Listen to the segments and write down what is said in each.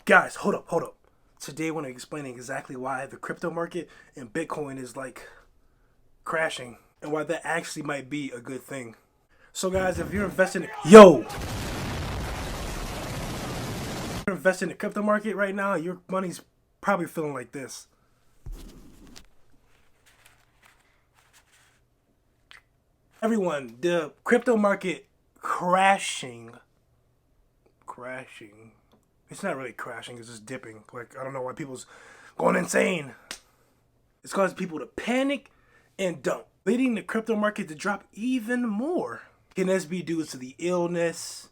Guys, hold up. Today I want to explain exactly why the crypto market and Bitcoin is like crashing and why that actually might be a good thing. So guys, if you're investing in the crypto market right now, your money's probably feeling like this. Everyone, the crypto market crashing. It's not really crashing, it's just dipping. Like, I don't know why people's going insane. It's causing people to panic and dump, leading the crypto market to drop even more. Can this be due to the illness?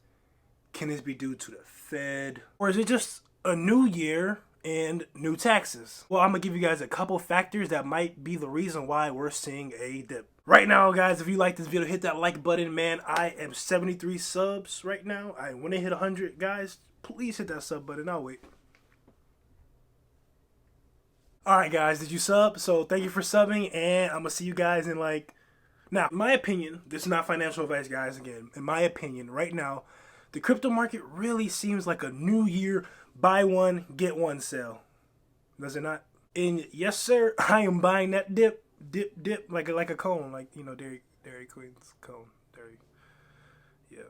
Can this be due to the Fed? Or is it just a new year and new taxes? Well, I'm gonna give you guys a couple factors that might be the reason why we're seeing a dip. Right now, guys, if you like this video, hit that like button, man. I am 73 subs right now. When they hit 100, guys, please hit that sub button. I'll wait. Alright, guys, did you sub? So thank you for subbing, and I'm gonna see you guys in now, in my opinion, this is not financial advice, guys. Again, in my opinion, right now, the crypto market really seems like a new year buy one, get one sale. Does it not? And yes, sir, I am buying that dip like a cone, like, you know, Dairy Queen's cone. Yeah.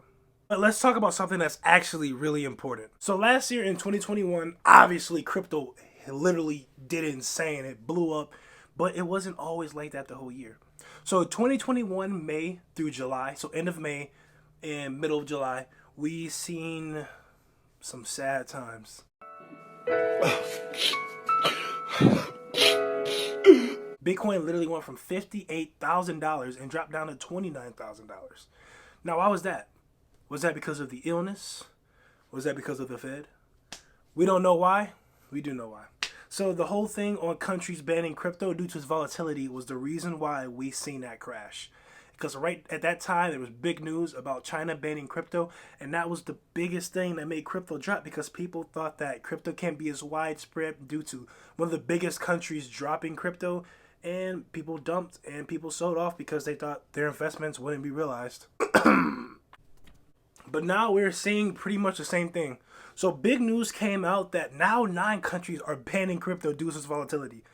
But let's talk about something that's actually really important. So last year in 2021, obviously crypto literally did insane. It blew up, but it wasn't always like that the whole year. So 2021 May through July, so end of May and middle of July, we seen some sad times. Bitcoin literally went from $58,000 and dropped down to $29,000. Now, why was that? Was that because of the illness? Was that because of the Fed? We don't know why. We do know why. So the whole thing on countries banning crypto due to its volatility was the reason why we seen that crash. Because right at that time, there was big news about China banning crypto, and that was the biggest thing that made crypto drop, because people thought that crypto can't be as widespread due to one of the biggest countries dropping crypto, and people dumped and people sold off because they thought their investments wouldn't be realized. But now we're seeing pretty much the same thing. So big news came out that now 9 countries are banning crypto due to its volatility.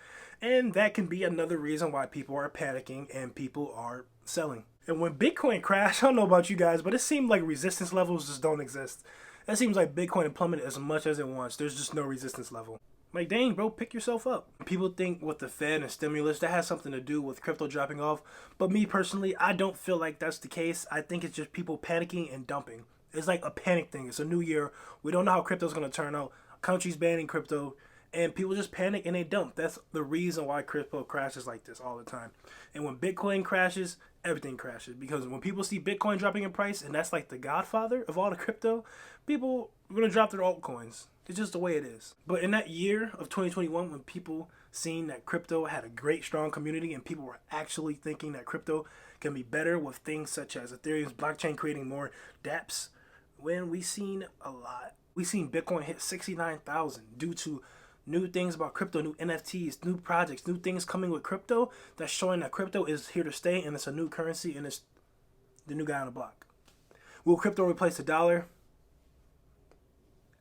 And that can be another reason why people are panicking and people are selling. And when Bitcoin crashed, I don't know about you guys, but it seemed like resistance levels just don't exist. It seems like Bitcoin plummeted as much as it wants. There's just no resistance level. Like, dang, bro, pick yourself up. People think with the Fed and stimulus, that has something to do with crypto dropping off. But me personally, I don't feel like that's the case. I think it's just people panicking and dumping. It's like a panic thing. It's a new year. We don't know how crypto's going to turn out. Countries banning crypto, and people just panic and they dump. That's the reason why crypto crashes like this all the time. And when Bitcoin crashes, everything crashes. Because when people see Bitcoin dropping in price, and that's like the godfather of all the crypto, people are going to drop their altcoins. It's just the way it is. But in that year of 2021, when people seen that crypto had a great, strong community, and people were actually thinking that crypto can be better with things such as Ethereum's blockchain creating more dApps, when we seen Bitcoin hit 69,000 due to new things about crypto, new NFTs, new projects, new things coming with crypto, that's showing that crypto is here to stay, and it's a new currency, and it's the new guy on the block. Will crypto replace the dollar?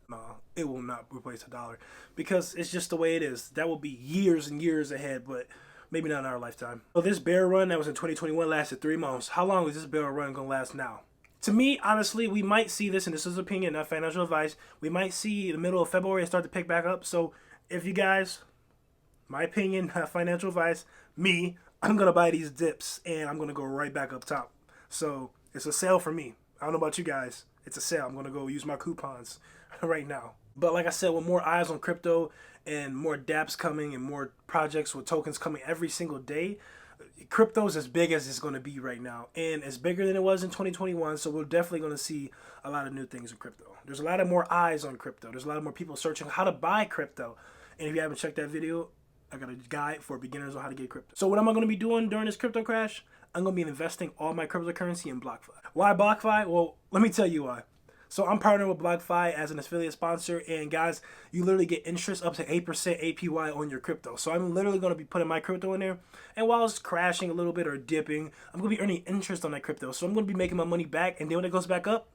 No, it will not replace the dollar, because it's just the way it is. That will be years and years ahead, but maybe not in our lifetime. So this bear run that was in 2021 lasted 3 months. How long is this bear run going to last now? To me, honestly, we might see this, and this is opinion, not financial advice, we might see the middle of February start to pick back up. So if you guys, my opinion, not financial advice, I'm going to buy these dips, and I'm going to go right back up top. So it's a sale for me. I don't know about you guys. It's a sale. I'm going to go use my coupons right now. But like I said, with more eyes on crypto and more dApps coming and more projects with tokens coming every single day, crypto's as big as it's going to be right now, and it's bigger than it was in 2021. So we're definitely going to see a lot of new things in crypto. There's a lot of more eyes on crypto. There's a lot of more people searching how to buy crypto. And if you haven't checked that video, I got a guide for beginners on how to get crypto. So what am I going to be doing during this crypto crash? I'm going to be investing all my cryptocurrency in BlockFi. Why BlockFi? Well, let me tell you why. So I'm partnering with BlockFi as an affiliate sponsor, and guys, you literally get interest up to 8% APY on your crypto. So I'm literally going to be putting my crypto in there, and while it's crashing a little bit or dipping, I'm going to be earning interest on that crypto. So I'm going to be making my money back, and then when it goes back up,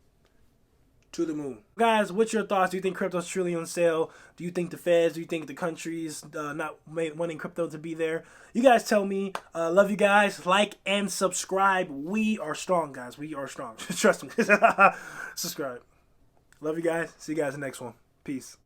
to the moon. Guys, what's your thoughts? Do you think crypto's truly on sale? Do you think the feds? Do you think the countries not wanting crypto to be there? You guys tell me. Love you guys. Like and subscribe. We are strong, guys. We are strong. Trust me. Subscribe. Love you guys. See you guys in the next one. Peace.